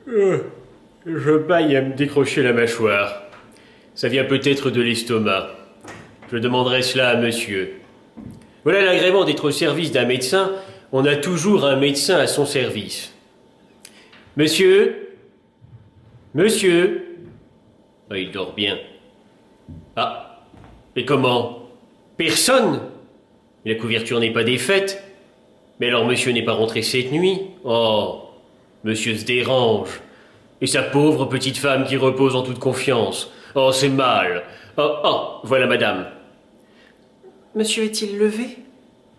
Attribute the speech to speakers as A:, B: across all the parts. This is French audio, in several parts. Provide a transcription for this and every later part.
A: Je baille à me décrocher la mâchoire. Ça vient peut-être de l'estomac. Je demanderai cela à monsieur. Voilà l'agrément d'être au service d'un médecin. On a toujours un médecin à son service. Monsieur? Monsieur? Ah, il dort bien. Ah, et comment? Personne? La couverture n'est pas défaite. Mais alors monsieur n'est pas rentré cette nuit? Oh, monsieur se dérange. Et sa pauvre petite femme qui repose en toute confiance. Oh, c'est mal. Oh, voilà madame.
B: Monsieur est-il levé?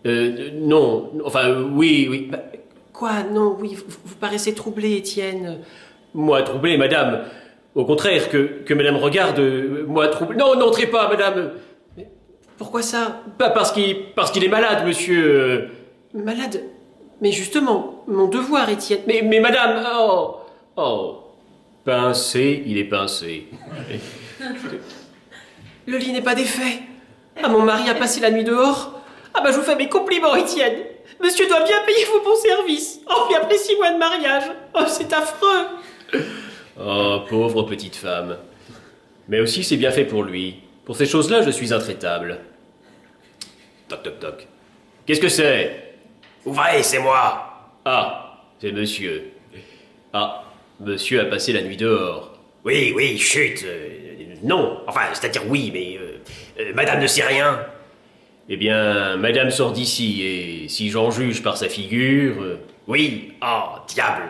A: Non. Enfin, oui.
B: Bah, quoi? Non, oui, vous paraissez troublé, Étienne.
A: Moi troublé, madame. Au contraire, que madame regarde, moi troublé. Non, n'entrez pas, madame.
B: Mais pourquoi ça?
A: Pas parce qu'il est malade, monsieur.
B: Malade? Mais justement, mon devoir, Étienne.
A: Mais madame, oh. Pincé, il est pincé.
B: Le lit n'est pas défait. Ah, mon mari a passé la nuit dehors. Ah bah je vous fais mes compliments, Étienne. Monsieur doit bien payer vos bons services. Oh, puis après 6 mois de mariage. Oh, c'est affreux.
A: Oh, pauvre petite femme. Mais aussi, c'est bien fait pour lui. Pour ces choses-là, je suis intraitable. Toc, toc, toc. Qu'est-ce que c'est?
C: Ouvrez, c'est moi.
A: Ah, c'est monsieur. Ah, monsieur a passé la nuit dehors.
C: Oui, chut. Non, enfin, c'est-à-dire oui, mais... madame ne sait rien.
A: Eh bien, madame sort d'ici, et si j'en juge par sa figure...
C: Oui, oh, diable.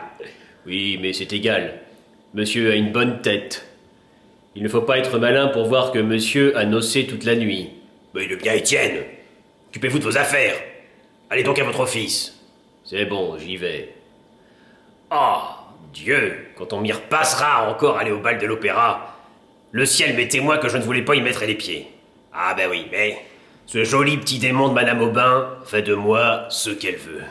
A: Oui, mais c'est égal. Monsieur a une bonne tête. Il ne faut pas être malin pour voir que monsieur a nocé toute la nuit.
C: Mais le bien, Étienne. Occupez-vous de vos affaires. Allez donc à votre office.
A: C'est bon, j'y vais.
C: Oh, Dieu, quand on m'y repassera encore aller au bal de l'opéra, le ciel m'est témoin que je ne voulais pas y mettre les pieds. Ah ben oui, mais ce joli petit démon de Madame Aubin fait de moi ce qu'elle veut.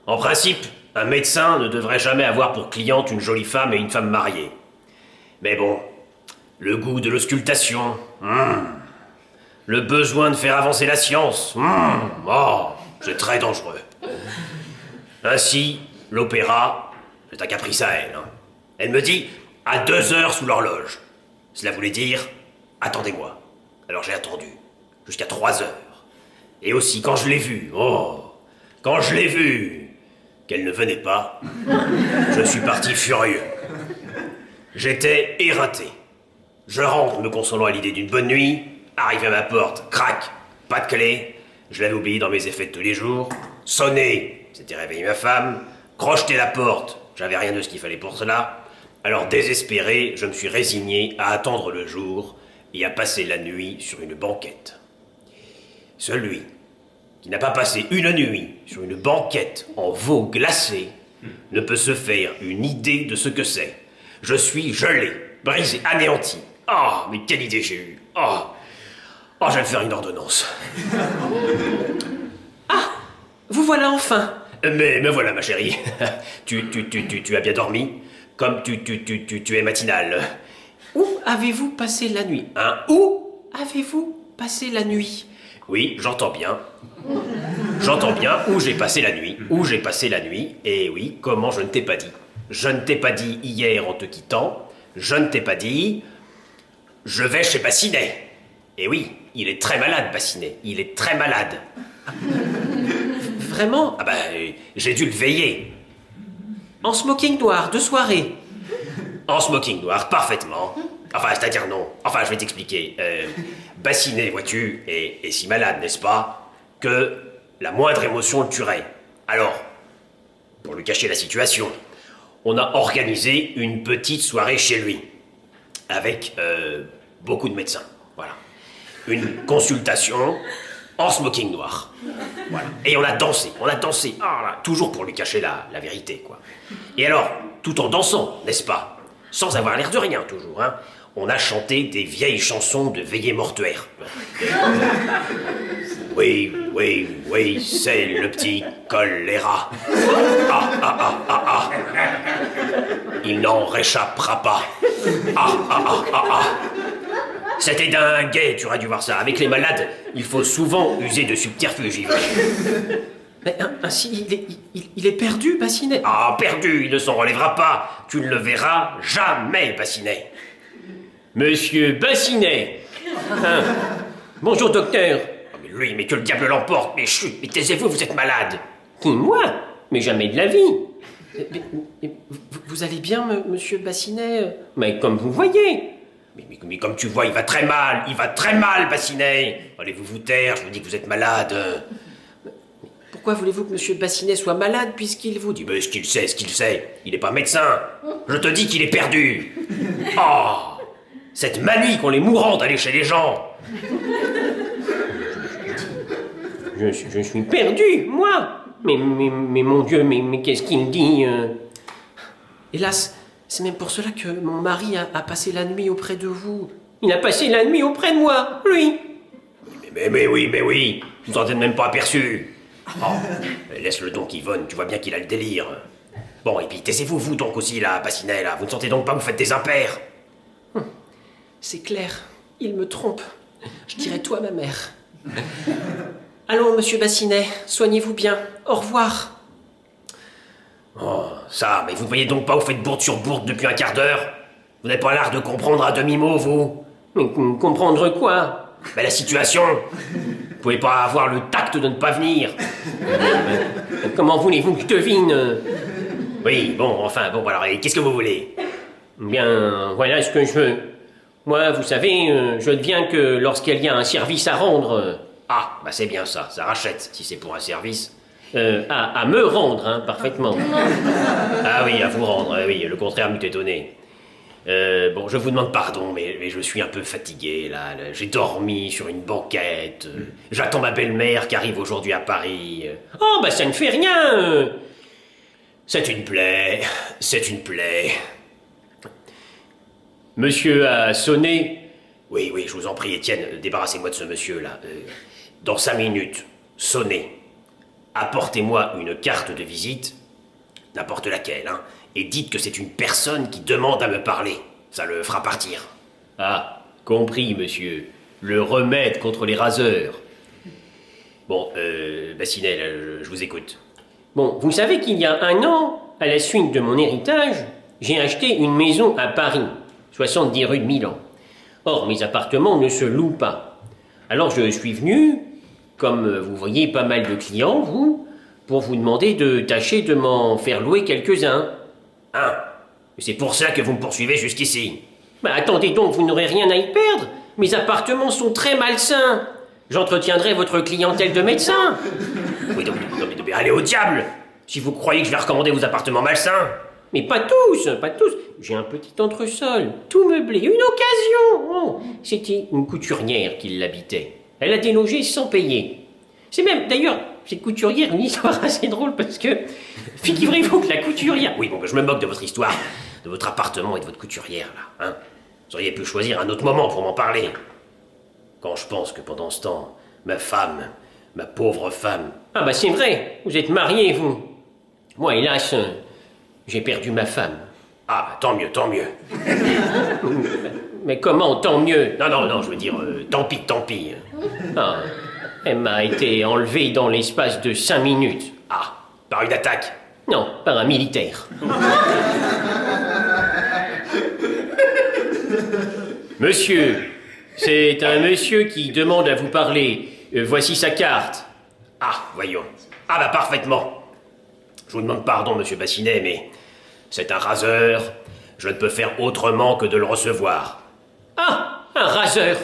C: En principe, un médecin ne devrait jamais avoir pour cliente une jolie femme et une femme mariée. Mais bon, le goût de l'auscultation, le besoin de faire avancer la science, c'est très dangereux. Ainsi, l'opéra, c'est un caprice à elle. Elle me dit, à 2 heures sous l'horloge. Cela voulait dire, attendez-moi. Alors j'ai attendu, jusqu'à 3 heures. Et aussi, quand je l'ai vue, qu'elle ne venait pas, je suis parti furieux. J'étais éreinté. Je rentre me consolant à l'idée d'une bonne nuit, arrive à ma porte, crac, pas de clé, je l'avais oublié dans mes effets de tous les jours, sonné, c'était réveillé ma femme, crocheté la porte, j'avais rien de ce qu'il fallait pour cela, alors désespéré, je me suis résigné à attendre le jour et à passer la nuit sur une banquette. Celui qui n'a pas passé une nuit sur une banquette en veau glacé ne peut se faire une idée de ce que c'est. Je suis gelé, brisé, anéanti. Oh, mais quelle idée j'ai eue. Oh, je vais me faire une ordonnance.
B: Ah, vous voilà enfin.
C: Mais voilà, ma chérie. Tu as bien dormi, comme tu es matinale.
B: Où avez-vous passé la nuit?
C: Hein? Où
B: avez-vous passé la nuit?
C: Oui, j'entends bien. J'entends bien où j'ai passé la nuit. Où j'ai passé la nuit. Et oui, comment je ne t'ai pas dit. Je ne t'ai pas dit hier en te quittant. Je ne t'ai pas dit... Je vais chez Bassinet. Et oui, il est très malade, Bassinet. Il est très malade.
B: Vraiment?
C: Ah ben, j'ai dû le veiller.
B: En smoking noir, de soirée?
C: En smoking noir, parfaitement. Enfin, c'est-à-dire non. Enfin, je vais t'expliquer. Bassinet, vois-tu, est si malade, n'est-ce pas, que la moindre émotion le tuerait. Alors, pour lui cacher la situation, on a organisé une petite soirée chez lui. Avec beaucoup de médecins. Voilà. Une consultation en smoking noir. Voilà. Et on a dansé. Ah, là, toujours pour lui cacher la vérité, quoi. Et alors, tout en dansant, n'est-ce pas? Sans avoir l'air de rien, toujours, hein. On a chanté des vieilles chansons de veillée mortuaire. Oui, c'est le petit choléra. Ah. Il n'en réchappera pas. Ah. C'était dingue, tu aurais dû voir ça. Avec les malades, il faut souvent user de subterfuges, Yves.
B: Mais ainsi, il est perdu, Bassinet.
C: Ah, perdu, il ne s'en relèvera pas. Tu ne le verras jamais, Bassinet.
A: Monsieur Bassinet. Hein. Bonjour, docteur.
C: Oh, mais lui, mais que le diable l'emporte. Mais chut, mais taisez-vous, vous êtes malade.
A: Qui, moi? Mais jamais de la vie.
B: Mais vous allez bien, monsieur Bassinet?
A: Mais comme vous voyez.
C: Mais comme tu vois, il va très mal, Bassinet. Allez-vous vous taire, je vous dis que vous êtes malade.
B: Pourquoi voulez-vous que monsieur Bassinet soit malade puisqu'il vous dit...
C: Mais ce qu'il sait, il n'est pas médecin. Je te dis qu'il est perdu. Oh, cette manie qu'ont les mourants d'aller chez les gens.
A: Je suis perdu, moi. Mais mon Dieu, mais qu'est-ce qu'il dit
B: Hélas, c'est même pour cela que mon mari a passé la nuit auprès de vous.
A: Il a passé la nuit auprès de moi, lui.
C: Mais oui, vous n'en êtes même pas aperçu. Oh, laisse-le donc, Yvonne, tu vois bien qu'il a le délire. Bon, et puis taisez-vous, vous donc aussi, là, Bassinet, là. Vous ne sentez donc pas que vous faites des impairs?
B: C'est clair, il me trompe. Je dirai tout à ma mère. Allons, monsieur Bassinet, soignez-vous bien. Au revoir.
C: Oh, ça, mais vous ne voyez donc pas, vous faites bourde sur bourde depuis un quart d'heure? Vous n'avez pas l'art de comprendre à demi-mot, vous?
A: Mais comprendre quoi?
C: Mais la situation. Vous pouvez pas avoir le tact de ne pas venir.
A: Comment voulez-vous que je devine?
C: Oui, bon, enfin, bon, alors, et qu'est-ce que vous voulez?
A: Bien, voilà ce que je veux. Moi, vous savez, je ne viens que lorsqu'il y a un service à rendre.
C: Ah, bah c'est bien ça rachète, si c'est pour un service.
A: À me rendre, hein, parfaitement.
C: Ah oui, à vous rendre, oui, le contraire m'eût étonné. Bon, je vous demande pardon, mais je suis un peu fatigué, là. J'ai dormi sur une banquette. J'attends ma belle-mère qui arrive aujourd'hui à Paris.
A: Oh, bah ça ne fait rien.
C: C'est une plaie.
A: Monsieur a sonné.
C: Oui, je vous en prie, Étienne, débarrassez-moi de ce monsieur-là. Dans 5 minutes, sonnez. Apportez-moi une carte de visite, n'importe laquelle, hein, et dites que c'est une personne qui demande à me parler. Ça le fera partir.
A: Ah, compris, monsieur. Le remède contre les raseurs.
C: Bon, Bassinet, là, je vous écoute.
A: Bon, vous savez qu'il y a 1 an, à la suite de mon héritage, j'ai acheté une maison à Paris, 70 rue de Milan. Or, mes appartements ne se louent pas. Alors je suis venu, comme vous voyez pas mal de clients, vous, pour vous demander de tâcher de m'en faire louer quelques-uns.
C: Hein? C'est pour ça que vous me poursuivez jusqu'ici.
A: Bah attendez donc, vous n'aurez rien à y perdre. Mes appartements sont très malsains. J'entretiendrai votre clientèle de médecins.
C: Oui, donc, mais allez au diable! Si vous croyez que je vais recommander vos appartements malsains.
A: Mais pas tous. J'ai un petit entresol, tout meublé, une occasion. Oh, c'était une couturière qui l'habitait. Elle a délogé sans payer. C'est même, d'ailleurs, cette couturière, une histoire assez drôle parce que, figurez-vous que la couturière...
C: Oui, bon, je me moque de votre histoire, de votre appartement et de votre couturière, là, hein. Vous auriez pu choisir un autre moment pour m'en parler. Quand je pense que pendant ce temps, ma femme, ma pauvre femme...
A: Ah bah c'est vrai, vous êtes marié, vous. Moi, hélas, j'ai perdu ma femme.
C: Ah, tant mieux.
A: Mais comment, tant mieux?
C: Non, je veux dire, tant pis.
A: Ah, elle m'a été enlevée dans l'espace de 5 minutes.
C: Ah, par une attaque?
A: Non, par un militaire. Monsieur, c'est un monsieur qui demande à vous parler. Voici sa carte.
C: Ah, voyons. Ah bah parfaitement. Je vous demande pardon, monsieur Bassinet, mais c'est un raseur. Je ne peux faire autrement que de le recevoir.
A: Ah, un raseur.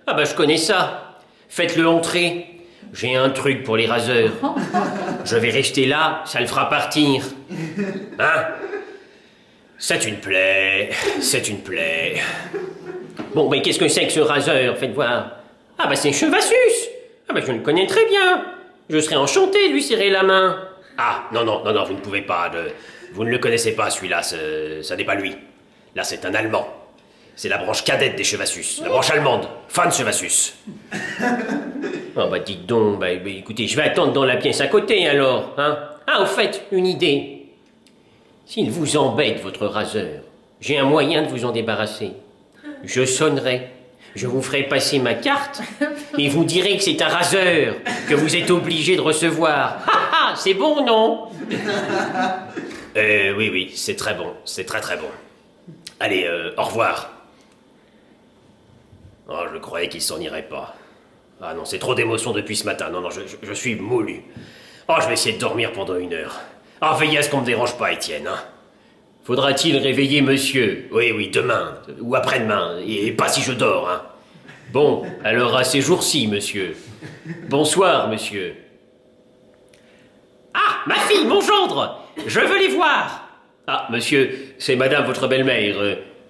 A: Ah bah je connais ça. Faites-le entrer. J'ai un truc pour les raseurs. Je vais rester là, ça le fera partir.
C: Hein? C'est une plaie.
A: Bon, mais qu'est-ce que c'est que ce raseur? Faites voir. Ah bah c'est Chevassus. Ah bah je le connais très bien. Je serais enchanté de lui serrer la main.
C: Ah, non, vous ne pouvez pas. Vous ne le connaissez pas, celui-là. Ça n'est pas lui. Là, c'est un Allemand. C'est la branche cadette des Chevassus. La branche allemande. Von Chevassus.
A: Oh bah dites donc, bah écoutez, je vais attendre dans la pièce à côté alors, hein. Ah, au fait, une idée. S'il vous embête, votre raseur, j'ai un moyen de vous en débarrasser. Je sonnerai, je vous ferai passer ma carte, et vous direz que c'est un raseur que vous êtes obligé de recevoir. Ah ah,
B: c'est bon, non?
C: Oui, oui, c'est très bon. C'est très très bon. Allez, au revoir. Oh, je croyais qu'il s'en irait pas. Ah non, c'est trop d'émotions depuis ce matin. Non, non, je suis moulu. Oh, je vais essayer de dormir pendant 1 heure. Ah, veillez à ce qu'on me dérange pas, Étienne. Hein.
A: Faudra-t-il réveiller monsieur?
C: Oui, oui, demain. Ou après-demain. Et pas si je dors, hein.
A: Bon, alors à ces jours-ci, monsieur. Bonsoir, monsieur.
B: Ah, ma fille, mon gendre! Je veux les voir!
A: Ah, monsieur, c'est madame votre belle-mère.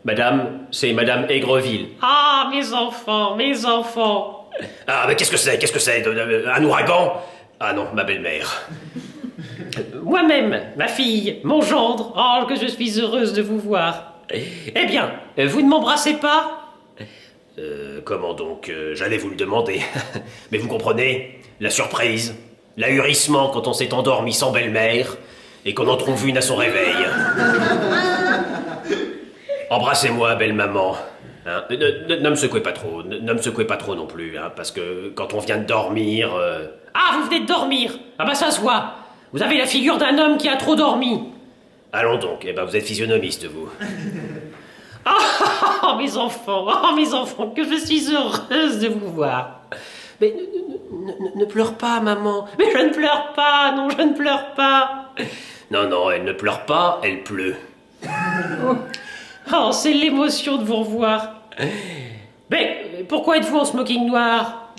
A: Madame, c'est madame Aigreville.
B: Ah, mes enfants, mes enfants!
C: Ah, mais qu'est-ce que c'est? Qu'est-ce que c'est? Un ouragan? Ah non, ma belle-mère.
B: Moi-même, ma fille, mon gendre, oh, que je suis heureuse de vous voir. Eh bien, vous ne m'embrassez pas?
C: Comment donc? J'allais vous le demander. Mais vous comprenez? La surprise, l'ahurissement quand on s'est endormi sans belle-mère et qu'on en trouve une à son réveil. Embrassez-moi, belle maman. Hein, ne me secouez pas trop, ne me secouez pas trop non plus, hein, parce que quand on vient de dormir...
B: Ah, vous venez de dormir? Ah bah ça se voit. Vous avez la figure d'un homme qui a trop dormi.
C: Allons donc, eh ben vous êtes physionomiste, vous.
B: Oh, mes enfants, que je suis heureuse de vous voir. Mais ne pleure pas, maman. Mais je ne pleure pas, non, je ne pleure pas.
C: Non, non, elle ne pleure pas, elle pleut.
B: Oh, c'est l'émotion de vous revoir. Mais pourquoi êtes-vous en smoking noir?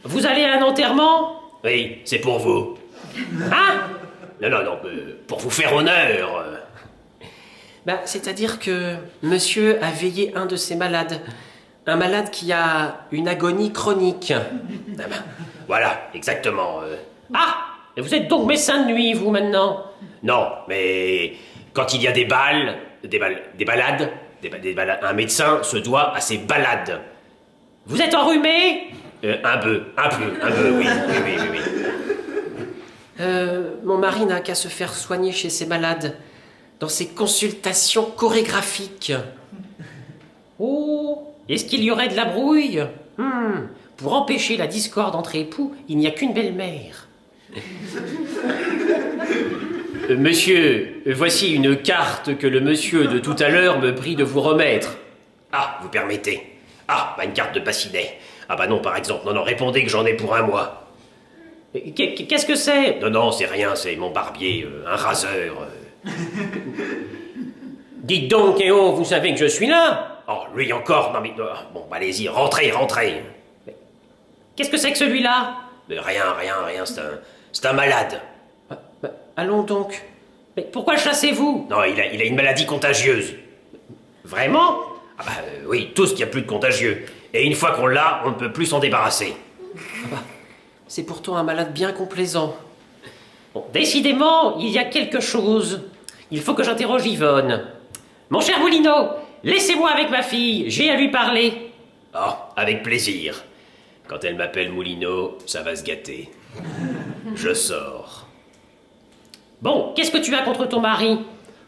B: Vous allez à un enterrement?
C: Oui, c'est pour vous.
B: Hein?
C: Non, non, non, pour vous faire honneur.
B: Bah, c'est-à-dire que monsieur a veillé un de ses malades. Un malade qui a une agonie chronique.
C: Ah ben, voilà, exactement.
B: Ah! Et vous êtes donc médecin de nuit, vous, maintenant?
C: Non, mais quand il y a des balades, un médecin se doit à ses balades.
B: Vous êtes enrhumé?
C: Un peu, oui, oui.
B: Mon mari n'a qu'à se faire soigner chez ses malades, dans ses consultations chorégraphiques. Oh, est-ce qu'il y aurait de la brouille? Pour empêcher la discorde entre époux, il n'y a qu'une belle-mère.
A: Monsieur, voici une carte que le monsieur de tout à l'heure me prie de vous remettre.
C: Ah, vous permettez. Ah, bah une carte de bassinet. Ah bah non, par exemple. Non, non, répondez que j'en ai pour 1 mois.
B: Qu'est-ce que c'est?
C: Non, non, c'est rien, c'est mon barbier, un raseur.
A: Dites donc, Théo, vous savez que je suis là?
C: Oh, lui encore? Non mais... bon, bah, allez-y, rentrez.
B: Qu'est-ce que c'est que celui-là?
C: Rien, c'est un malade.
B: Bah, allons donc. Mais pourquoi chassez-vous?
C: Non, il a une maladie contagieuse.
B: Vraiment?
C: Ah bah oui, tout ce qu'il y a plus de contagieux. Et une fois qu'on l'a, on ne peut plus s'en débarrasser.
B: Ah bah, c'est pourtant un malade bien complaisant. Bon, décidément, il y a quelque chose. Il faut que j'interroge Yvonne. Mon cher Moulineau, laissez-moi avec ma fille, j'ai à lui parler.
C: Oh, avec plaisir. Quand elle m'appelle Moulineau, ça va se gâter. Je sors.
B: Bon, qu'est-ce que tu as contre ton mari?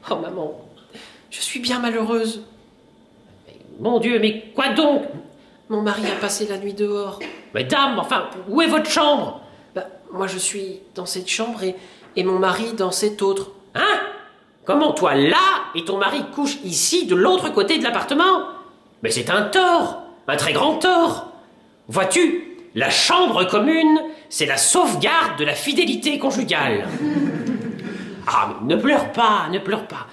B: Oh maman, je suis bien malheureuse. Mon Dieu, mais quoi donc? Mon mari a passé la nuit dehors. Mais dame, enfin, où est votre chambre? Bah, moi je suis dans cette chambre et mon mari dans cette autre. Hein? Comment toi là et ton mari couchent ici de l'autre côté de l'appartement? Mais c'est un tort, un très grand tort. Vois-tu, la chambre commune, c'est la sauvegarde de la fidélité conjugale. Ah, mais ne pleure pas, ne pleure pas.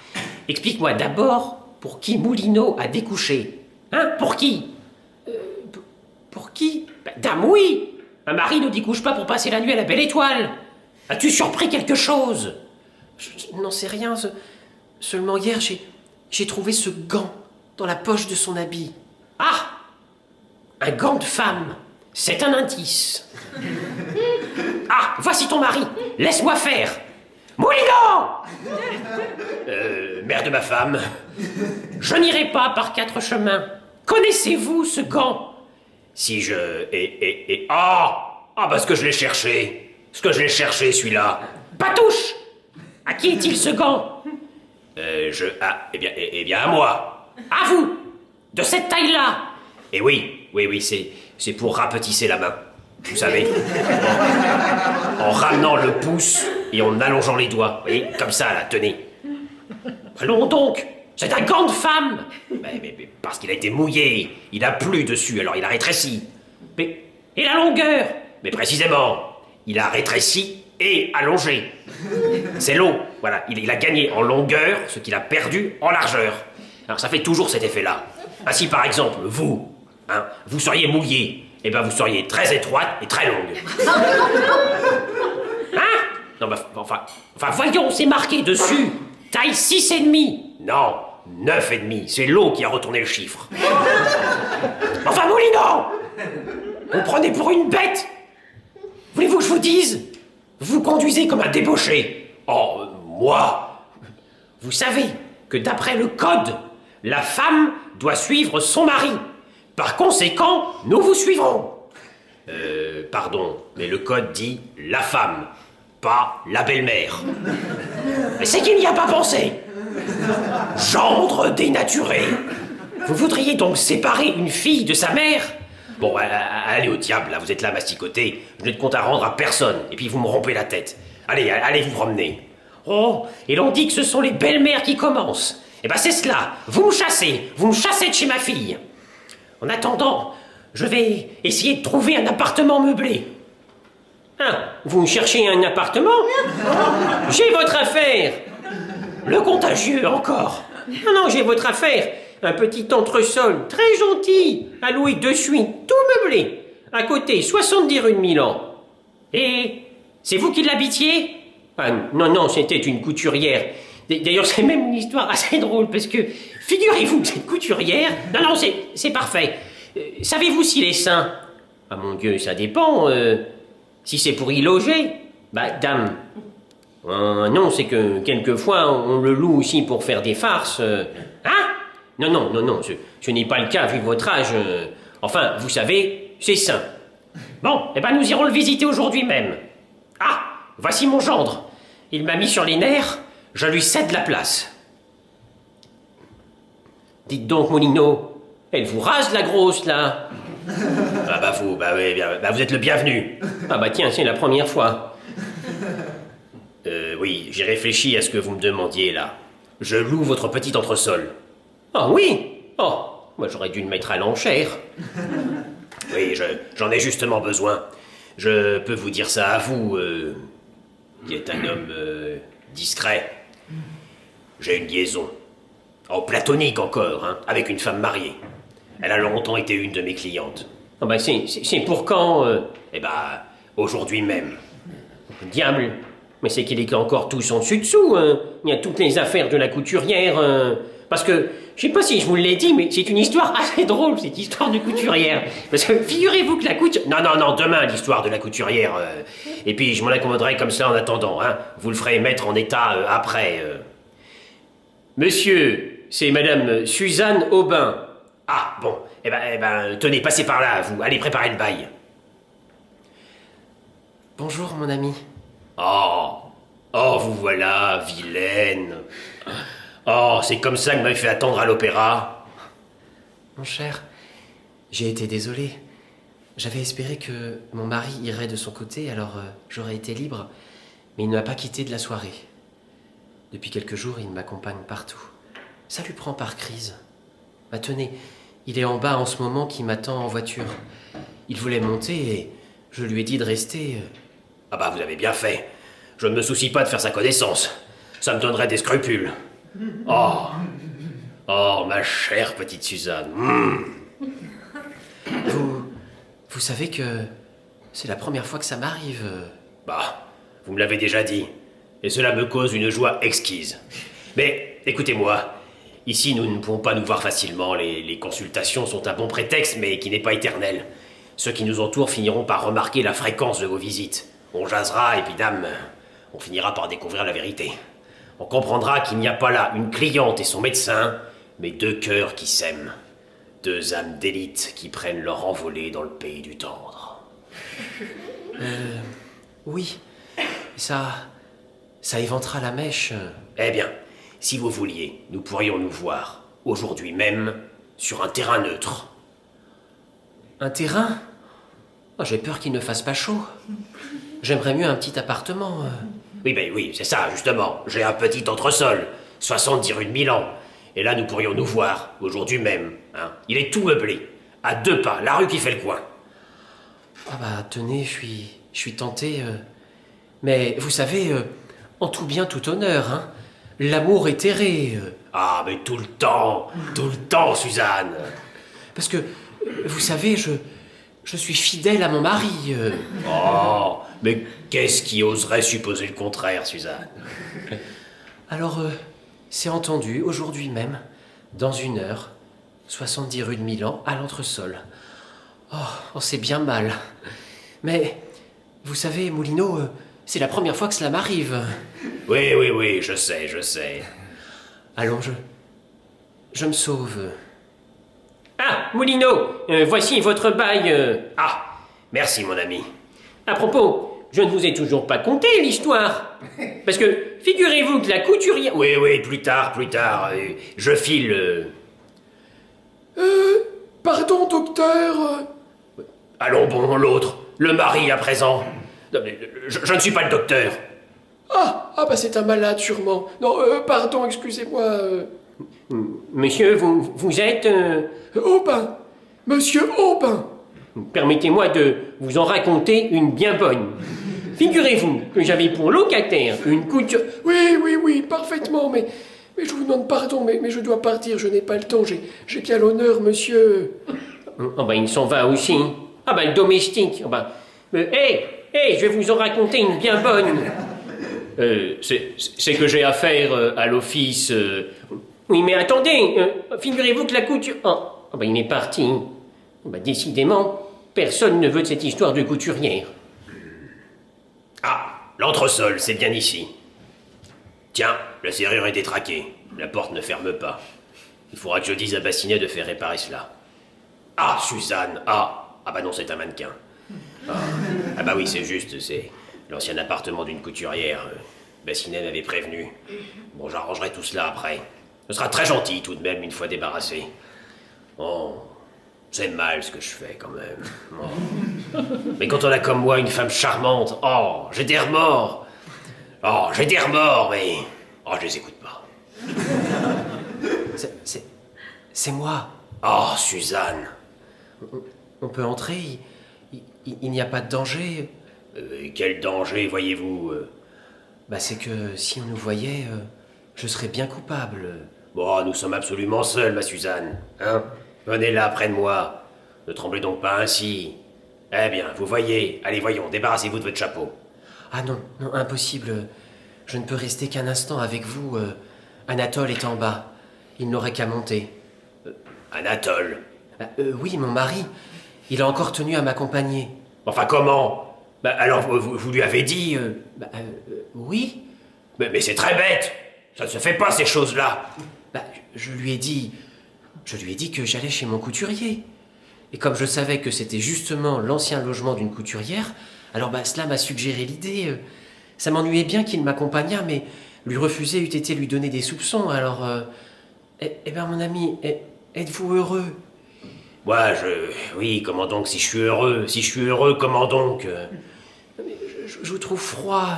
B: Explique-moi d'abord pour qui Moulineau a découché. Hein? Pour qui? Pour qui? Ben, dame, oui. Un mari ne découche pas pour passer la nuit à la belle étoile. As-tu surpris quelque chose? Je n'en sais rien. Seulement hier, j'ai trouvé ce gant dans la poche de son habit. Ah! Un gant de femme. C'est un indice. Ah, voici ton mari. Laisse-moi faire. Moulineau!
C: Mère de ma femme.
B: Je n'irai pas par 4 chemins. Connaissez-vous ce gant?
C: Si je... Ah, parce que je l'ai cherché. Celui-là.
B: Patouche! À qui est-il ce gant?
C: Eh bien, à moi.
B: À vous! De cette taille-là!
C: Et oui, c'est pour rapetisser la main. Vous savez, en ramenant le pouce et en allongeant les doigts. Vous voyez, comme ça, là, tenez.
B: Allons donc, c'est un gant de femme.
C: Mais parce qu'il a été mouillé, il a plu dessus, alors il a rétréci.
B: Mais, et la longueur?
C: Mais précisément, il a rétréci et allongé. C'est l'eau, voilà, il a gagné en longueur ce qu'il a perdu en largeur. Alors ça fait toujours cet effet-là. Ah, si par exemple, vous, vous seriez mouillé, eh ben vous seriez très étroite et très longue.
B: Hein?
C: Non, mais enfin,
B: Voyons, c'est marqué dessus. Taille 6,5.
C: non, 9,5, c'est l'eau qui a retourné le chiffre.
B: Enfin, Moulineau! Vous me prenez pour une bête? Voulez-vous que je vous dise? Vous conduisez comme un débauché.
C: Oh, moi?
B: Vous savez que d'après le code, la femme doit suivre son mari. Par conséquent, nous vous suivrons.
C: Pardon, mais le code dit la femme, pas la belle-mère.
B: Mais c'est qu'il n'y a pas pensé. Gendre dénaturé. Vous voudriez donc séparer une fille de sa mère?
C: Bon, allez au diable, là, vous êtes là masticoté, je n'ai de compte à rendre à personne, et puis vous me rompez la tête. Allez vous promener.
B: Oh, et l'on dit que ce sont les belles-mères qui commencent. Eh ben c'est cela, vous me chassez de chez ma fille. En attendant, je vais essayer de trouver un appartement meublé. Hein, vous cherchez un appartement? J'ai votre affaire. Le contagieux encore. Non, j'ai votre affaire. Un petit entresol très gentil, à louer de suite, tout meublé. À côté, 70 rue de Milan. Et c'est vous qui l'habitiez? Ah, non, c'était une couturière. D'ailleurs, c'est même une histoire assez drôle, parce que, figurez-vous que cette couturière... Non, c'est parfait. Savez-vous s'il est sain? Ah mon Dieu, ça dépend. Si c'est pour y loger, bah, dame. Non, c'est que, quelquefois, on le loue aussi pour faire des farces. Hein? Non, ce n'est pas le cas, vu votre âge. Enfin, vous savez, c'est sain. Bon, eh ben, nous irons le visiter aujourd'hui même. Ah, voici mon gendre. Il m'a mis sur les nerfs, je lui cède la place. Dites donc, Moulineau, elle vous rase la grosse, là.
C: Vous êtes le bienvenu.
B: Ah bah tiens, c'est la première fois.
C: Oui, j'ai réfléchi à ce que vous me demandiez, là. Je loue votre petit entresol.
B: Ah oui? Oh, moi j'aurais dû le mettre à l'enchère.
C: Oui, j'en ai justement besoin. Je peux vous dire ça à vous, qui êtes un homme discret. J'ai une liaison. Oh, platonique encore, avec une femme mariée. Elle a longtemps été une de mes clientes.
B: Ah bah c'est pour quand
C: Eh ben, aujourd'hui même.
B: Diable. Mais c'est qu'il est encore tous en dessus-dessous, hein. Il y a toutes les affaires de la couturière, parce que, je sais pas si je vous l'ai dit, mais c'est une histoire assez drôle, cette histoire de couturière. Parce que, figurez-vous que la couturière...
C: Non, demain, l'histoire de la couturière. Et puis, je m'en accommoderai comme ça en attendant, Vous le ferez mettre en état après.
A: Monsieur, c'est madame Suzanne Aubin.
C: Ah, bon. Eh ben, tenez, passez par là, vous. Allez préparer le bail.
B: Bonjour, mon ami.
C: Oh, vous voilà, vilaine. Oh, c'est comme ça que vous m'avez fait attendre à l'opéra.
B: Mon cher, j'ai été désolé. J'avais espéré que mon mari irait de son côté, alors j'aurais été libre. Mais il ne m'a pas quitté de la soirée. Depuis quelques jours, il m'accompagne partout. Ça lui prend par crise. Bah tenez, il est en bas en ce moment qui m'attend en voiture. Il voulait monter et je lui ai dit de rester.
C: Ah bah, vous avez bien fait. Je ne me soucie pas de faire sa connaissance. Ça me donnerait des scrupules. Oh, ma chère petite Suzanne.
B: Vous savez que c'est la première fois que ça m'arrive.
C: Bah, vous me l'avez déjà dit. Et cela me cause une joie exquise. Mais, écoutez-moi. Ici, nous ne pouvons pas nous voir facilement. Les consultations sont un bon prétexte, mais qui n'est pas éternel. Ceux qui nous entourent finiront par remarquer la fréquence de vos visites. On jasera, et puis dame, on finira par découvrir la vérité. On comprendra qu'il n'y a pas là une cliente et son médecin, mais deux cœurs qui s'aiment. Deux âmes d'élite qui prennent leur envolée dans le pays du tendre.
B: Oui, ça éventera la mèche.
C: Eh bien, si vous vouliez, nous pourrions nous voir, aujourd'hui même, sur un terrain neutre.
B: Un terrain? Oh, j'ai peur qu'il ne fasse pas chaud. J'aimerais mieux un petit appartement.
C: Oui, ben oui, c'est ça, justement. J'ai un petit entresol, 70 rue de Milan. Et là, nous pourrions nous voir, aujourd'hui même. Hein. Il est tout meublé, à 2 pas, la rue qui fait le coin.
B: Ah bah tenez, je suis tenté. Mais vous savez, en tout bien, tout honneur, hein. L'amour est erré.
C: Ah, mais tout le temps, Suzanne.
B: Parce que, vous savez, je suis fidèle à mon mari.
C: Oh, mais qu'est-ce qui oserait supposer le contraire, Suzanne?
B: Alors, c'est entendu, aujourd'hui même, dans 1 heure, 70 rue de Milan, à l'entresol. Oh, c'est bien mal. Mais, vous savez, Moulineau, c'est la première fois que cela m'arrive.
C: Oui, je sais.
B: Allons, je me sauve.
A: Ah, Moulineau, voici votre bail.
C: Ah, merci, mon ami.
A: À propos, je ne vous ai toujours pas conté l'histoire. Parce que, figurez-vous que la couturière...
C: Oui, plus tard. Je file...
D: Pardon, docteur.
C: Allons bon, l'autre, le mari à présent. Non, mais je ne suis pas le docteur.
D: Bah c'est un malade, sûrement. Non, pardon, excusez-moi.
A: Monsieur, vous êtes...
D: Aubin. Monsieur Aubin.
A: Permettez-moi de vous en raconter une bien bonne. Figurez-vous que j'avais pour locataire une couture...
D: Oui, parfaitement, mais je vous demande pardon, mais je dois partir, je n'ai pas le temps, j'ai bien l'honneur, monsieur.
A: Oh ben, il s'en va aussi. Ah ben, le domestique. Oh ben, je vais vous en raconter une bien bonne. C'est que j'ai affaire à l'office... Oui, mais attendez, figurez-vous que la couture... Oh ben, il est parti. Oh ben, décidément, personne ne veut de cette histoire de couturière.
C: Ah, l'entresol, c'est bien ici. Tiens, la serrure est détraquée. La porte ne ferme pas. Il faudra que je dise à Bassinet de faire réparer cela. Ah, Suzanne, ah bah non, c'est un mannequin. Ah bah oui, c'est juste, c'est l'ancien appartement d'une couturière. Bassinet m'avait prévenu. Bon, j'arrangerai tout cela après. Ce sera très gentil tout de même une fois débarrassé. Oh, c'est mal ce que je fais quand même. Oh. Mais quand on a comme moi une femme charmante, j'ai des remords. Mais je les écoute pas.
B: C'est moi.
C: Oh, Suzanne.
B: On peut entrer, il n'y a pas de danger.
C: Quel danger, voyez-vous
B: Bah c'est que si on nous voyait, je serais bien coupable.
C: Bon, nous sommes absolument seuls, ma Suzanne. Hein? Venez là, près de moi. Ne tremblez donc pas ainsi. Eh bien, vous voyez. Allez, voyons, débarrassez-vous de votre chapeau.
B: Ah non, impossible. Je ne peux rester qu'un instant avec vous. Anatole est en bas. Il n'aurait qu'à monter.
C: Anatole.
B: Oui, mon mari. Il a encore tenu à m'accompagner.
C: Enfin, comment? Alors, vous lui avez dit...
B: Oui.
C: Mais c'est très bête. Ça ne se fait pas, ces choses-là.
B: Je lui ai dit que j'allais chez mon couturier. Et comme je savais que c'était justement l'ancien logement d'une couturière, alors cela m'a suggéré l'idée. Ça m'ennuyait bien qu'il m'accompagnât, mais lui refuser eût été lui donner des soupçons. Alors, mon ami, êtes-vous heureux?
C: Oui, comment donc, si je suis heureux? Si je suis heureux, comment donc
B: Je vous trouve froid.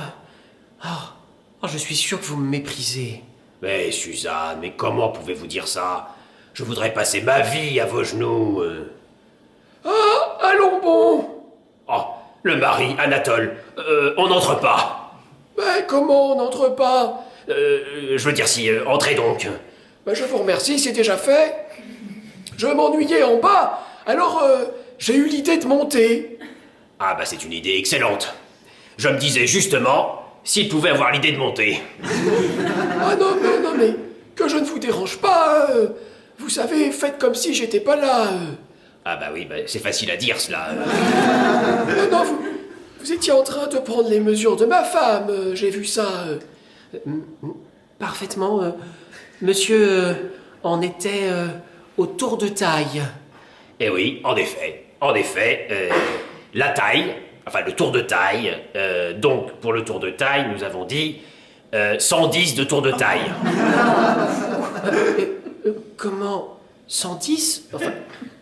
B: Je suis sûr que vous me méprisez.
C: Mais Suzanne, mais comment pouvez-vous dire ça? Je voudrais passer ma vie à vos genoux.
D: Allons bon.
C: Oh, le mari, Anatole, on n'entre pas.
D: Mais comment on n'entre pas?
C: Je veux dire si, entrez donc.
D: Je vous remercie, c'est déjà fait. Je m'ennuyais en bas, alors j'ai eu l'idée de monter.
C: Ah c'est une idée excellente. Je me disais justement, s'il pouvait avoir l'idée de monter.
D: Non, mais que je ne vous dérange pas. Vous savez, faites comme si j'étais pas là.
C: Oui, c'est facile à dire cela.
D: Non, vous étiez en train de prendre les mesures de ma femme, j'ai vu ça.
B: Parfaitement. Monsieur en était au tour de taille.
C: Eh oui, en effet, la taille, enfin le tour de taille, donc pour le tour de taille, nous avons dit 110 de tour de taille.
B: Comment 110? Enfin,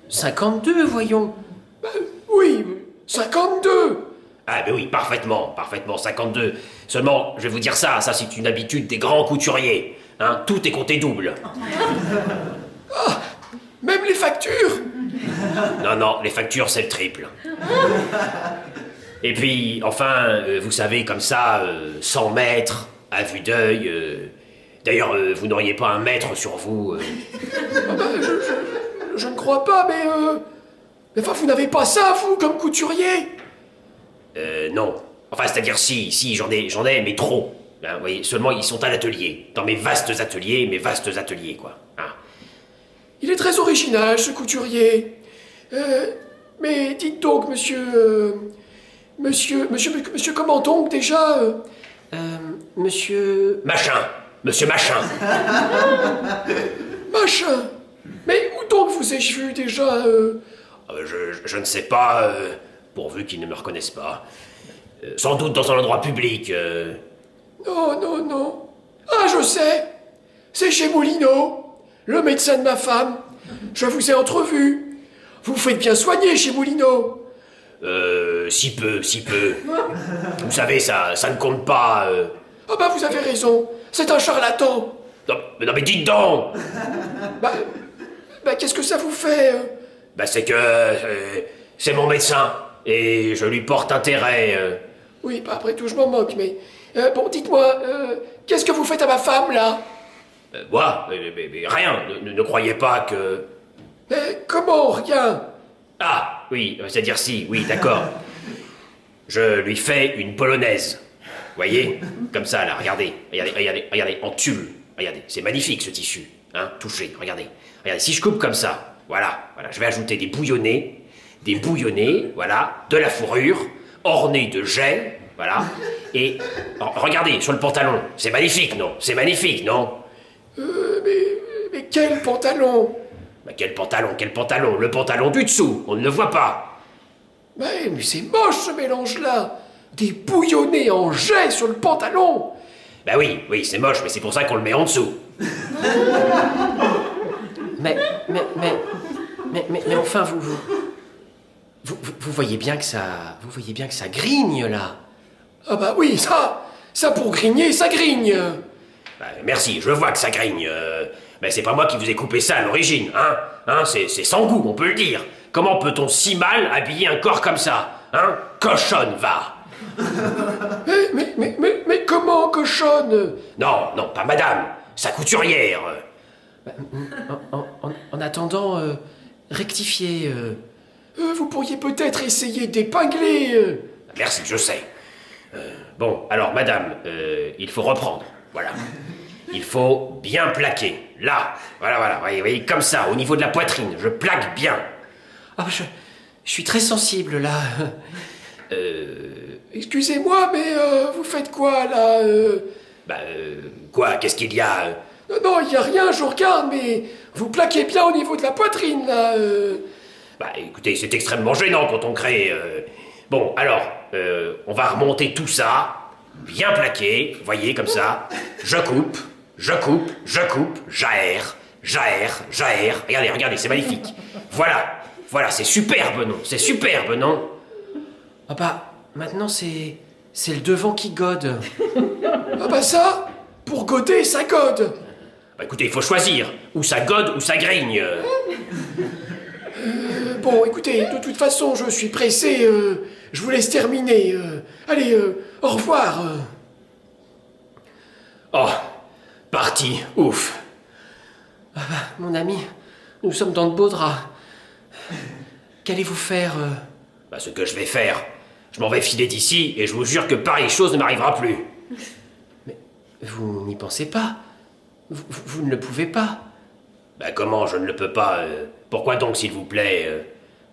B: 52, voyons.
D: Oui, 52.
C: Ah ben oui, parfaitement, 52. Seulement, je vais vous dire ça c'est une habitude des grands couturiers. Hein, tout est compté double.
D: Même les factures?
C: Non, les factures, c'est le triple. Et puis, enfin, vous savez, comme ça, 100 mètres, à vue d'œil... D'ailleurs, vous n'auriez pas un mètre sur vous
D: Je ne crois pas, mais enfin, vous n'avez pas ça, vous, comme couturier?
C: Non. Enfin, c'est-à-dire si, j'en ai, mais trop. Hein, vous voyez, seulement, ils sont à l'atelier. Dans mes vastes ateliers, quoi. Hein.
D: Il est très original, ce couturier. Mais dites donc, monsieur comment donc, déjà
B: Monsieur...
C: Monsieur Machin.
D: Machin. Mais où donc vous ai-je vu, déjà
C: Je ne sais pas, pourvu qu'ils ne me reconnaissent pas. Sans doute dans un endroit public.
D: Non. Ah, je sais. C'est chez Moulineau, le médecin de ma femme. Je vous ai entrevu. Vous faites bien soigner chez Moulineau.
C: Si peu. Vous savez, ça ne compte pas.
D: Ah bah vous avez raison. C'est un charlatan.
C: Non, mais dites donc.
D: Bah qu'est-ce que ça vous fait
C: C'est que... c'est mon médecin. Et je lui porte intérêt.
D: Oui, bah après tout, je m'en moque, mais... bon, dites-moi, qu'est-ce que vous faites à ma femme, là
C: Moi mais rien. Ne croyez pas que...
D: Mais comment, rien
C: Ah, oui, c'est-à-dire si, oui, d'accord. Je lui fais une polonaise. Voyez? Comme ça, là, regardez, en tulle. Regardez, c'est magnifique, ce tissu. Hein, touchez, regardez. Regardez, si je coupe comme ça, voilà, je vais ajouter des bouillonnés, voilà, de la fourrure, ornée de jais, voilà, et regardez, sur le pantalon, c'est magnifique, non?
D: Mais quel pantalon
C: Quel pantalon? Le pantalon du dessous, on ne le voit pas.
D: Mais c'est moche, ce mélange-là. Des bouillonnés en jet sur le pantalon.
C: Oui, c'est moche, mais c'est pour ça qu'on le met en dessous.
B: Mais enfin, vous voyez bien que ça grigne, là.
D: Ah bah oui, ça pour grigner, ça grigne.
C: Merci, je vois que ça grigne. Mais c'est pas moi qui vous ai coupé ça à l'origine, hein? C'est sans goût, on peut le dire. Comment peut-on si mal habiller un corps comme ça? Hein? Cochonne, va!
D: Mais comment, cochonne?
C: Non, pas madame, sa couturière.
B: En attendant, rectifiez...
D: Vous pourriez peut-être essayer d'épingler...
C: Merci, je sais. Bon, alors, madame, il faut reprendre, voilà. Il faut bien plaquer, là, voilà, voyez, comme ça, au niveau de la poitrine, je plaque bien.
B: Ah, je suis très sensible, là.
D: Excusez-moi, mais vous faites quoi, là
C: Quoi? Qu'est-ce qu'il y a
D: Non, il y a rien, je regarde, mais vous plaquez bien au niveau de la poitrine, là
C: Écoutez, c'est extrêmement gênant quand on crée... Bon, alors, on va remonter tout ça, bien plaqué, voyez, comme ça. Je coupe, j'aère. Regardez, c'est magnifique. Voilà, c'est superbe, non?
B: Ah bah, maintenant, c'est le devant qui gode.
D: Ah bah ça, pour goder, ça gode.
C: Écoutez, il faut choisir, ou ça gode ou ça grigne.
D: Bon, écoutez, de toute façon, je suis pressé, je vous laisse terminer. Allez, au revoir.
C: Oh, parti, ouf.
B: Ah bah, mon ami, nous sommes dans de beaux draps. Qu'allez-vous faire
C: Ce que je vais faire, je m'en vais filer d'ici et je vous jure que pareille chose ne m'arrivera plus.
B: Mais vous n'y pensez pas. Vous ne le pouvez pas.
C: Comment je ne le peux pas Pourquoi donc, s'il vous plaît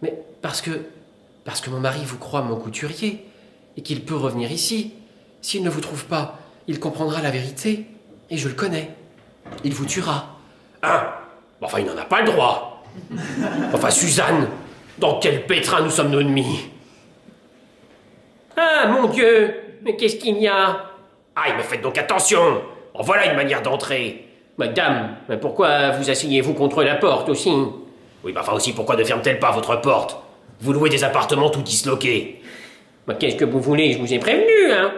B: Mais parce que mon mari vous croit mon couturier et qu'il peut revenir ici. S'il ne vous trouve pas, il comprendra la vérité. Et je le connais. Il vous tuera.
C: Hein? Enfin, il n'en a pas le droit. Enfin, Suzanne, dans quel pétrin nous sommes-nous mis?
B: Ah, mon Dieu! Mais qu'est-ce qu'il y a?
C: Aïe, mais faites donc attention! En voilà une manière d'entrer.
B: Madame, mais pourquoi vous asseyez-vous contre la porte aussi?
C: Oui, enfin aussi, pourquoi ne ferme-t-elle pas votre porte? Vous louez des appartements tout disloqués.
B: Bah, qu'est-ce que vous voulez? Je vous ai prévenu, hein.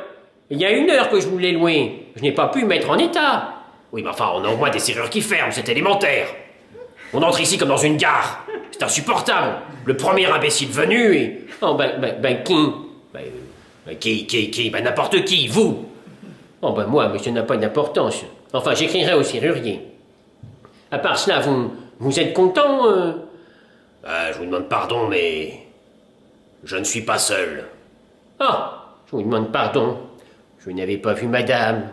B: Il y a 1 heure que je vous l'ai loué. Je n'ai pas pu mettre en état.
C: Oui, mais enfin, on a au moins des serrures qui ferment, c'est élémentaire. On entre ici comme dans une gare. C'est insupportable. Le premier imbécile venu et...
B: Oh, qui?
C: Qui? Ben n'importe qui, vous.
B: Oh, moi, mais ça n'a pas d'importance. Enfin, j'écrirai au serrurier. À part cela, vous êtes content
C: Je vous demande pardon, mais... Je ne suis pas seul.
B: Ah, je vous demande pardon. Je n'avais pas vu madame.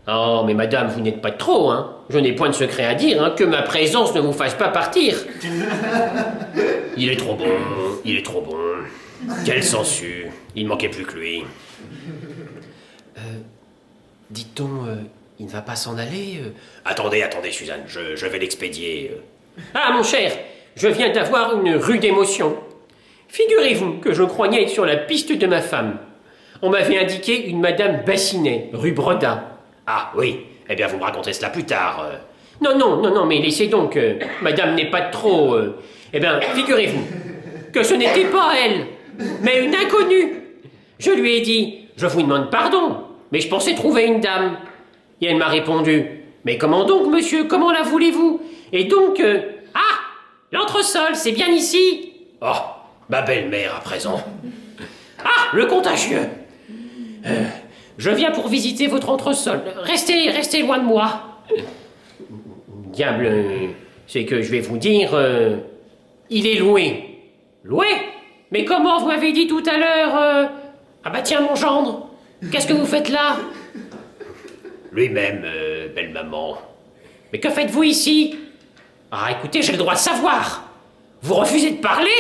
B: Oh, mais madame, vous n'êtes pas de trop, hein. Je n'ai point de secret à dire, hein, que ma présence ne vous fasse pas partir.
C: Il est trop bon, il est trop bon. Quelle sangsue. Il ne manquait plus que lui.
B: Dit-on, il ne va pas s'en aller
C: Attendez, Suzanne, je vais l'expédier.
B: Ah, mon cher, je viens d'avoir une rude émotion. Figurez-vous que je croyais être sur la piste de ma femme. On m'avait indiqué une madame Bassinet, rue Broda.
C: Ah, oui. Eh bien, vous me raconterez cela plus tard.
B: Non, mais laissez donc, madame n'est pas de trop... Eh bien, figurez-vous que ce n'était pas elle, mais une inconnue. Je lui ai dit, je vous demande pardon, mais je pensais trouver une dame. Et elle m'a répondu, mais comment donc, monsieur, comment la voulez-vous? Et donc, ah, l'entresol, c'est bien ici?
C: Oh, ma belle-mère à présent.
B: Ah, le contagieux. Je viens pour visiter votre entresol. Restez loin de moi. Diable, c'est que je vais vous dire, il est loué. Loué? Mais comment vous m'avez dit tout à l'heure Ah bah tiens, mon gendre, qu'est-ce que vous faites là?
C: Lui-même, belle maman.
B: Mais que faites-vous ici? Ah, écoutez, j'ai le droit de savoir. Vous refusez de parler?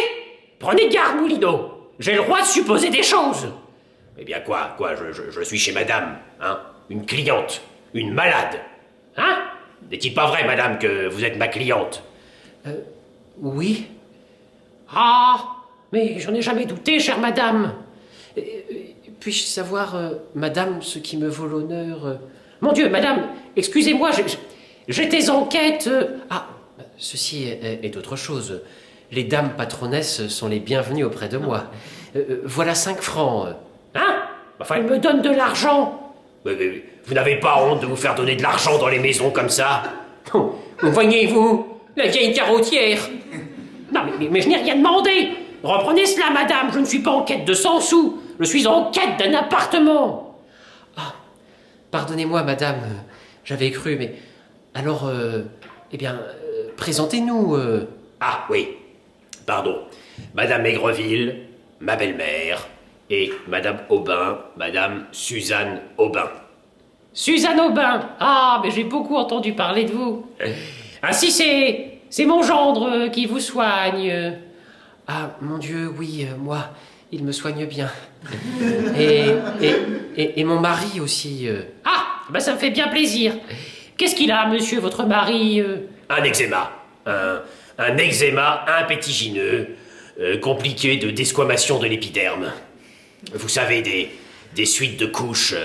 B: Prenez garde, Moulineau. J'ai le droit de supposer des choses.
C: Eh bien quoi, je suis chez madame, hein? Une cliente, une malade.
B: Hein?
C: N'est-il pas vrai, madame, que vous êtes ma cliente?
B: Oui. Ah, mais j'en ai jamais douté, chère madame. Puis-je savoir, madame, ce qui me vaut l'honneur... Mon Dieu, madame, excusez-moi, j'étais en quête... Ah, ceci est autre chose. Les dames patronesses sont les bienvenues auprès de moi. Voilà 5 francs. Hein? Enfin, elle me donne de l'argent.
C: Mais vous n'avez pas honte de vous faire donner de l'argent dans les maisons comme ça?
B: Voyez-vous, la vieille carottière. Non, mais je n'ai rien demandé. Reprenez cela, madame, je ne suis pas en quête de 100 sous. Je suis en quête d'un appartement. Ah, pardonnez-moi, madame, j'avais cru, mais... Alors, présentez-nous...
C: Ah, oui, pardon. Madame Aigreville, ma belle-mère, et madame Aubin, madame Suzanne Aubin.
B: Suzanne Aubin. Ah, mais j'ai beaucoup entendu parler de vous. Ah si, c'est mon gendre qui vous soigne. Ah, mon Dieu, oui, moi, il me soigne bien. Et mon mari aussi. Ah, ben ça me fait bien plaisir. Qu'est-ce qu'il a, monsieur, votre mari
C: Un eczéma. Un eczéma impétigineux, compliqué de desquamation de l'épiderme. Vous savez, des suites de couches...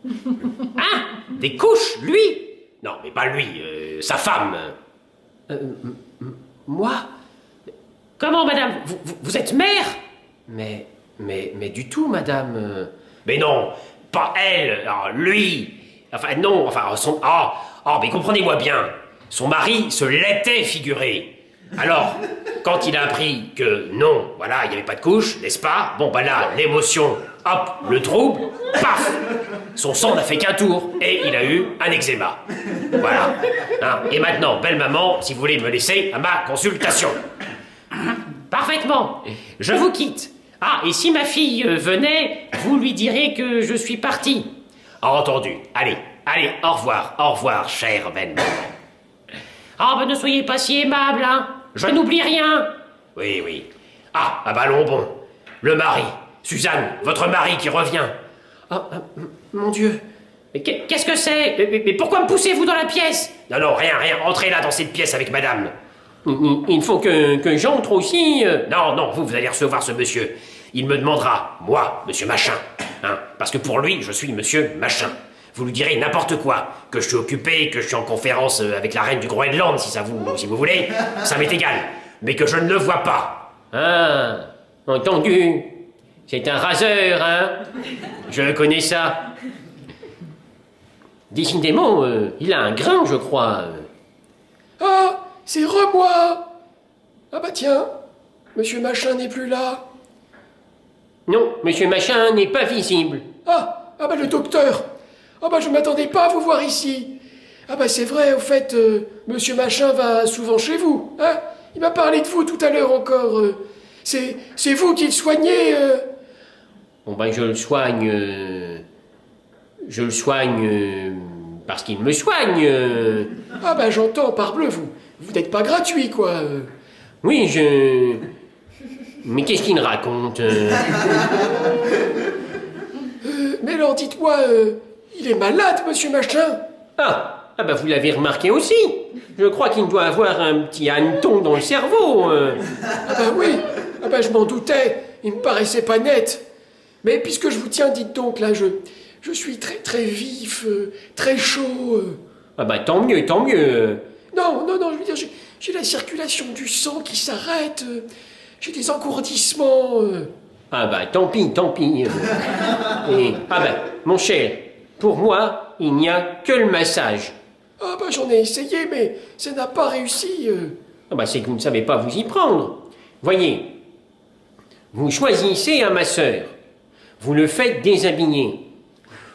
B: Hein? Des couches, lui?
C: Non, mais pas lui, sa femme.
B: Moi? Comment, madame? Vous êtes mère? Mais du tout, madame.
C: Mais non, pas elle, lui. Enfin, non, enfin, son... mais comprenez-moi bien. Son mari se l'était figuré. Alors, quand il a appris que non, voilà, il n'y avait pas de couche, n'est-ce pas? Bon, bah là, l'émotion, hop, le trouble, paf! Son sang n'a fait qu'un tour, et il a eu un eczéma. Voilà. Hein, et maintenant, belle maman, si vous voulez me laisser à ma consultation.
B: Parfaitement. Je vous quitte. Ah, et si ma fille venait, vous lui direz que je suis parti.
C: Entendu. Allez, au revoir, chère belle maman.
B: Ah, ben ne soyez pas si aimable, hein. Je n'oublie rien.
C: Oui. Ah, ballon bon. Le mari. Suzanne, votre mari qui revient.
B: Mon Dieu. Mais qu'est-ce que c'est? Mais pourquoi me poussez-vous dans la pièce?
C: Non, rien. Entrez là dans cette pièce avec madame.
B: Il faut que j'entre aussi.
C: Non, vous allez recevoir ce monsieur. Il me demandera, moi, monsieur Machin. Hein, parce que pour lui, je suis monsieur Machin. Vous lui direz n'importe quoi, que je suis occupé, que je suis en conférence avec la reine du Groenland, si vous voulez, ça m'est égal. Mais que je ne le vois pas.
B: Ah, entendu. C'est un raseur, hein? Je connais ça. Décidément, il a un grain, je crois.
D: Ah, c'est moi. Ah bah tiens, monsieur Machin n'est plus là.
B: Non, monsieur Machin n'est pas visible.
D: Ah bah le docteur. Ah bah je m'attendais pas à vous voir ici. Ah bah c'est vrai, au fait, monsieur Machin va souvent chez vous, hein? Il m'a parlé de vous tout à l'heure encore. C'est vous qui le soignez.
B: Bon ben je le soigne... parce qu'il me soigne.
D: Ah bah j'entends, parbleu, vous n'êtes pas gratuit, quoi.
B: Oui, Mais qu'est-ce qu'il raconte
D: Mais alors dites-moi, il est malade, monsieur Machin?
B: Ah bah vous l'avez remarqué aussi. Je crois qu'il doit avoir un petit hanneton dans le cerveau.
D: Ah bah oui, ah bah je m'en doutais, il me paraissait pas net. Mais puisque je vous tiens, dites donc, là, je suis très très vif, très chaud.
B: Ah bah tant mieux, tant mieux.
D: Non, je veux dire, j'ai la circulation du sang qui s'arrête, j'ai des engourdissements.
B: Ah bah tant pis, tant pis. Ah bah, mon cher, pour moi, il n'y a que le massage.
D: Ah bah j'en ai essayé, mais ça n'a pas réussi.
B: Ah bah c'est que vous ne savez pas vous y prendre. Voyez, vous choisissez un masseur, vous le faites déshabiller,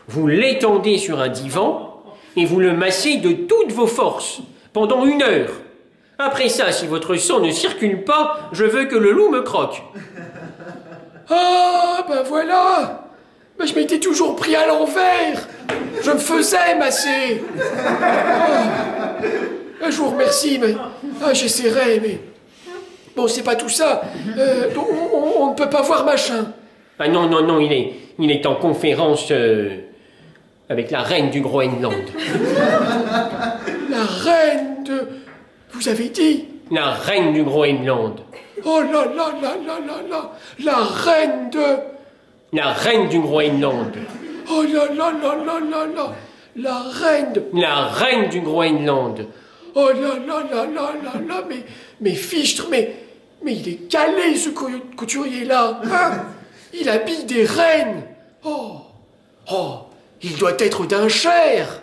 B: vous l'étendez sur un divan et vous le massez de toutes vos forces pendant 1 heure. Après ça, si votre sang ne circule pas, je veux que le loup me croque.
D: Ah bah voilà. Bah, je m'étais toujours pris à l'envers. Je me faisais masser. Ah, je vous remercie, mais j'essaierai, mais bon, c'est pas tout ça. On ne peut pas voir Machin.
B: Ah non, il est en conférence avec la reine du Groenland.
D: La reine de... Vous avez dit?
B: La reine du Groenland.
D: Oh là là là là là là. La reine de...
B: La reine du Groenland.
D: Oh là là là là là là. La reine de...
B: La reine du Groenland.
D: Oh là là là là là là. Mais fichtre, mais il est calé, ce couturier-là. Hein? Il habille des reines. Oh, il doit être d'un cher.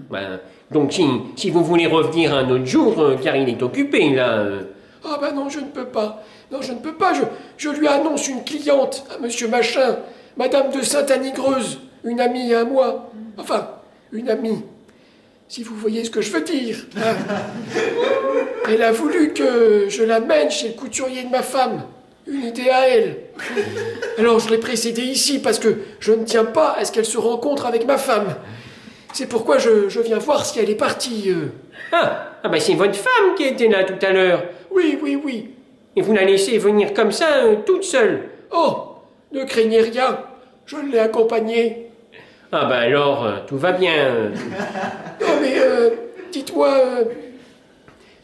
B: Ben, donc si vous voulez revenir un autre jour, car il est occupé là.
D: Ah bah non, je ne peux pas. Non, je ne peux pas. Je lui annonce une cliente, à monsieur Machin, Madame de Sainte-Anigreuse, une amie à moi. Enfin, une amie. Si vous voyez ce que je veux dire. Hein. Elle a voulu que je l'amène chez le couturier de ma femme. Une idée à elle. Alors je l'ai précédée ici parce que je ne tiens pas à ce qu'elle se rencontre avec ma femme. C'est pourquoi je viens voir si elle est partie.
B: Ah bah c'est votre femme qui était là tout à l'heure.
D: Oui.
B: Et vous la laissez venir comme ça, toute seule.
D: Oh, ne craignez rien. Je l'ai accompagnée.
B: Ah bah alors, tout va bien.
D: Non mais, dites-moi,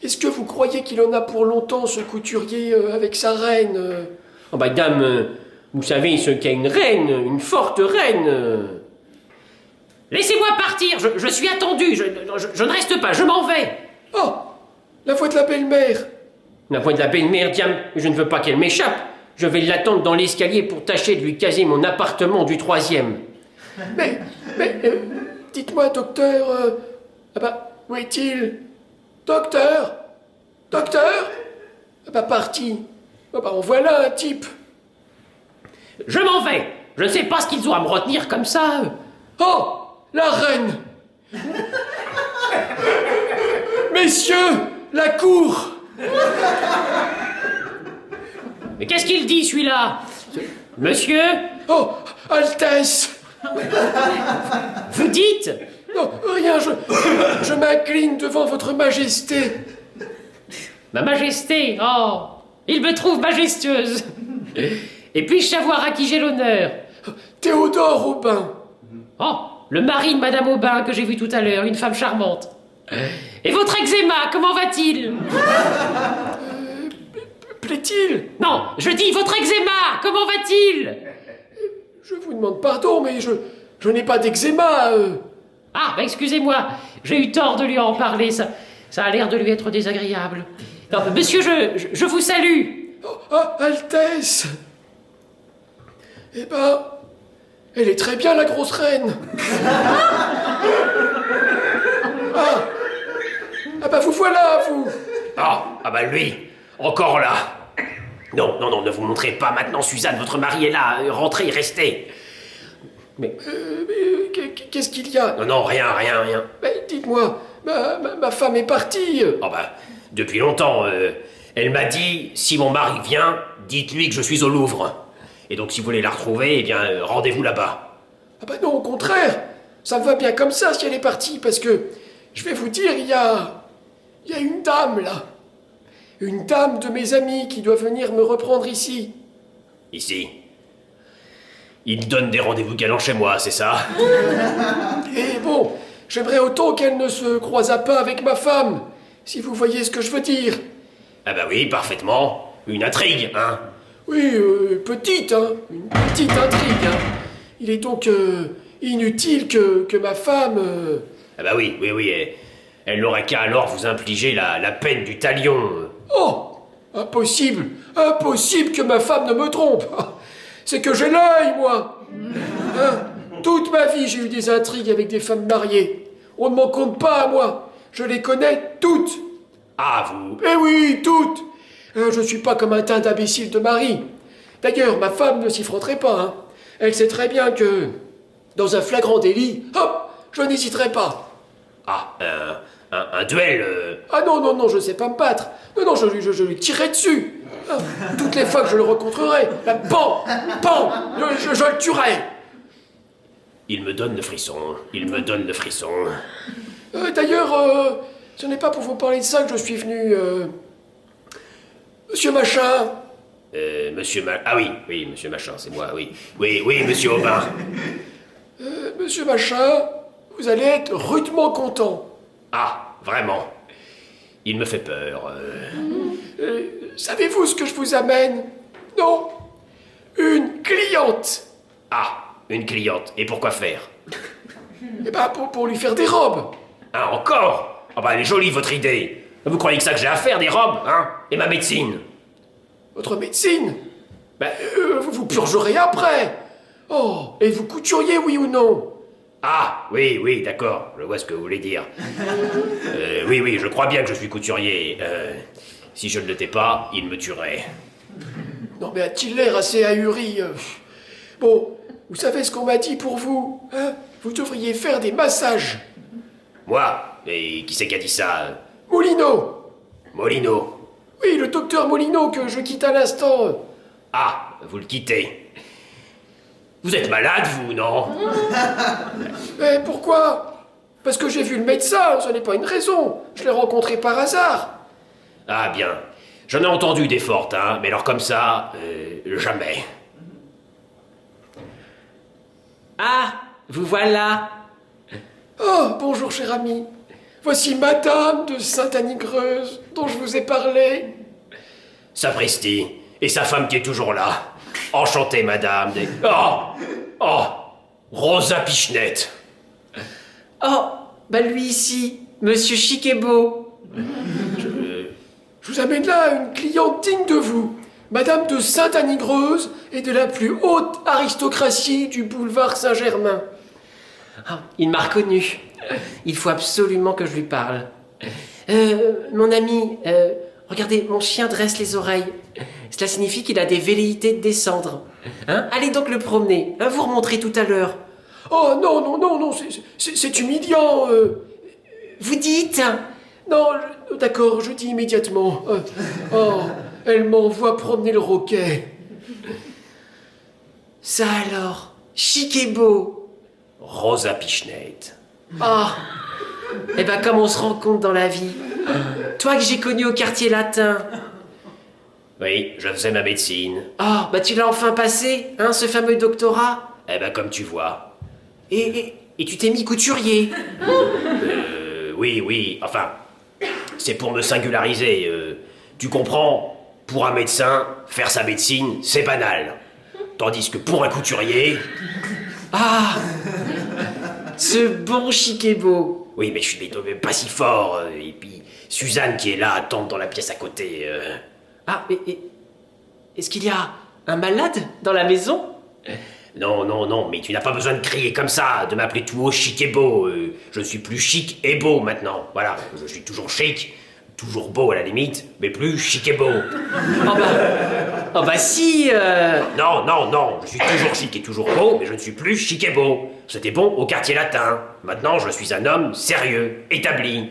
D: est-ce que vous croyez qu'il en a pour longtemps, ce couturier, avec sa reine
B: Oh bah dame, vous savez ce qu'est une reine, une forte reine.
C: Laissez-moi partir, je suis attendu, je ne reste pas, je m'en vais.
D: Oh, la voix de la belle-mère.
B: La voix de la belle-mère, diable, je ne veux pas qu'elle m'échappe. Je vais l'attendre dans l'escalier pour tâcher de lui caser mon appartement du 3e.
D: Mais, dites-moi, docteur, ah bah, où est-il? Docteur? Ah bah, parti. Ah bah, en voilà un type.
C: Je m'en vais, je ne sais pas ce qu'ils ont à me retenir comme ça.
D: Oh, la reine. Messieurs, la cour.
C: Mais qu'est-ce qu'il dit celui-là? Monsieur?
D: Oh, Altesse.
C: Vous dites?
D: Non, rien, je m'incline devant votre majesté.
C: Ma majesté, oh, il me trouve majestueuse. Et puis-je savoir à qui j'ai l'honneur?
D: Théodore Aubin.
C: Oh, le mari de Madame Aubin que j'ai vu tout à l'heure, une femme charmante. Et votre eczéma, comment va-t-il?
D: Plaît-il?
C: Non, je dis votre eczéma, comment va-t-il?
D: Je vous demande pardon, mais je n'ai pas d'eczéma.
C: Ah, bah excusez-moi, j'ai eu tort de lui en parler, ça a l'air de lui être désagréable. Non, monsieur, je vous salue.
D: Oh, Altesse. Eh ben, elle est très bien, la grosse reine. Ah bah vous voilà, vous.
C: Ah bah lui, encore là. Non, non, non, ne vous montrez pas maintenant, Suzanne, votre mari est là, rentrez, restez.
D: Mais qu'est-ce qu'il y a?
C: Non, non, rien.
D: Mais dites-moi, ma femme est partie.
C: Oh bah, depuis longtemps, elle m'a dit, si mon mari vient, dites-lui que je suis au Louvre. Et donc si vous voulez la retrouver, eh bien, rendez-vous là-bas.
D: Ah bah non, au contraire, ça me va bien comme ça si elle est partie, parce que, je vais vous dire, il y a une dame là. Une dame de mes amis qui doit venir me reprendre ici.
C: Ici. Il donne des rendez-vous galant chez moi, c'est ça?
D: Et bon, j'aimerais autant qu'elle ne se croisât pas avec ma femme, si vous voyez ce que je veux dire.
C: Ah bah oui, parfaitement. Une intrigue, hein?
D: Oui, petite, hein, une petite intrigue. Hein. Il est donc inutile que ma femme...
C: Ah bah oui, elle n'aurait qu'à alors vous infliger la peine du talion.
D: Oh, impossible que ma femme ne me trompe. C'est que j'ai l'œil, moi. Hein, toute ma vie, j'ai eu des intrigues avec des femmes mariées. On ne m'en compte pas à moi. Je les connais toutes.
C: Ah, vous...
D: Eh oui, toutes. Je ne suis pas comme un tas d'imbéciles de mari. D'ailleurs, ma femme ne s'y frotterait pas. Hein. Elle sait très bien que, dans un flagrant délit, hop, je n'hésiterai pas.
C: Ah, un duel...
D: Ah non, je sais pas me battre. Non, je lui tirerai dessus. Ah, toutes les fois que je le rencontrerai, là, pan, je le tuerai.
C: Il me donne le frisson.
D: D'ailleurs, ce n'est pas pour vous parler de ça que je suis venu... Monsieur Machin.
C: Ah oui, monsieur Machin, c'est moi, oui. Oui, monsieur Aubin.
D: Monsieur Machin, vous allez être rudement content.
C: Ah, vraiment. Il me fait peur.
D: Savez-vous ce que je vous amène? Non. Une cliente.
C: Ah, une cliente. Et pourquoi faire?
D: Eh ben, pour lui faire des robes.
C: Ah, encore? Ah bah, elle est jolie, votre idée. Vous croyez que ça que j'ai à faire, des robes, hein? Et ma médecine?
D: Votre médecine? Vous purgerez après. Oh, et vous couturiez, oui ou non?
C: Ah, oui, d'accord. Je vois ce que vous voulez dire. Oui, je crois bien que je suis couturier. Si je ne l'étais pas, il me tuerait.
D: Non, mais a-t-il l'air assez ahuri? Bon, vous savez ce qu'on m'a dit pour vous, hein? Vous devriez faire des massages.
C: Moi? Et qui c'est qui a dit ça?
D: Molino.
C: Molino.
D: Oui, le docteur Molino que je quitte à l'instant.
C: Ah, vous le quittez. Vous êtes malade, vous, non?
D: Mais pourquoi? Parce que j'ai vu le médecin, ce n'est pas une raison. Je l'ai rencontré par hasard.
C: Ah, bien. J'en ai entendu des fortes, hein, mais alors comme ça, jamais.
B: Ah, vous voilà.
D: Oh, bonjour, cher ami. Voici Madame de Sainte-Annie-Greuze, dont je vous ai parlé.
C: Sapristi, et sa femme qui est toujours là. Enchanté, madame. Oh, Rosa Pichenette.
B: Oh, bah lui ici, Monsieur Chiquebo.
D: Je vous amène là une cliente digne de vous. Madame de Sainte-Annie-Greuze et de la plus haute aristocratie du boulevard Saint-Germain.
B: Ah, il m'a reconnu. Il faut absolument que je lui parle. Mon ami, regardez, mon chien dresse les oreilles. Cela signifie qu'il a des velléités de descendre. Hein? Allez donc le promener. Hein, vous remonterez tout à l'heure.
D: Oh non, c'est humiliant.
B: Vous dites?
D: Non, d'accord, je dis immédiatement. Elle m'envoie promener le roquet.
B: Ça alors, Chiquebo.
C: Rosa Pichenette.
B: Ah, eh ben comme on se rencontre dans la vie. Toi que j'ai connu au quartier latin.
C: Oui, je faisais ma médecine.
B: Ah, bah tu l'as enfin passé, hein, ce fameux doctorat.
C: Eh ben, comme tu vois.
B: Et tu t'es mis couturier.
C: Oui, enfin, c'est pour me singulariser. Tu comprends, pour un médecin, faire sa médecine, c'est banal. Tandis que pour un couturier...
B: Ah, ce bon Chiquebo.
C: Oui, mais je suis pas si fort. Et puis, Suzanne qui est là, attend dans la pièce à côté.
B: Ah, mais est-ce qu'il y a un malade dans la maison?
C: Non, non, non, mais tu n'as pas besoin de crier comme ça, de m'appeler tout haut chic et beau. Je ne suis plus chic et beau maintenant. Voilà, je suis toujours chic, toujours beau à la limite, mais plus chic et beau.
B: Oh bah si,
C: Non, non, non, je suis toujours chic et toujours beau, mais je ne suis plus chic et beau. C'était bon au quartier latin. Maintenant, je suis un homme sérieux, établi.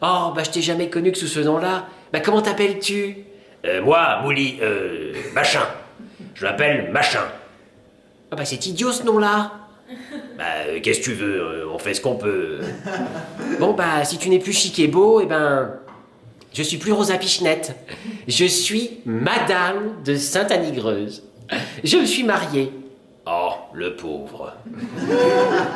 B: Oh bah je t'ai jamais connu que sous ce nom-là. Bah comment t'appelles-tu?
C: Moi, Mouli, Machin. Je m'appelle Machin.
B: Ah bah c'est idiot ce nom-là.
C: Bah, qu'est-ce que tu veux, on fait ce qu'on peut.
B: Bon bah si tu n'es plus chic et beau, eh ben... Je suis plus Rosa Pichenette. Je suis Madame de Sainte-Annie-Greuze. Je me suis mariée.
C: Oh, le pauvre.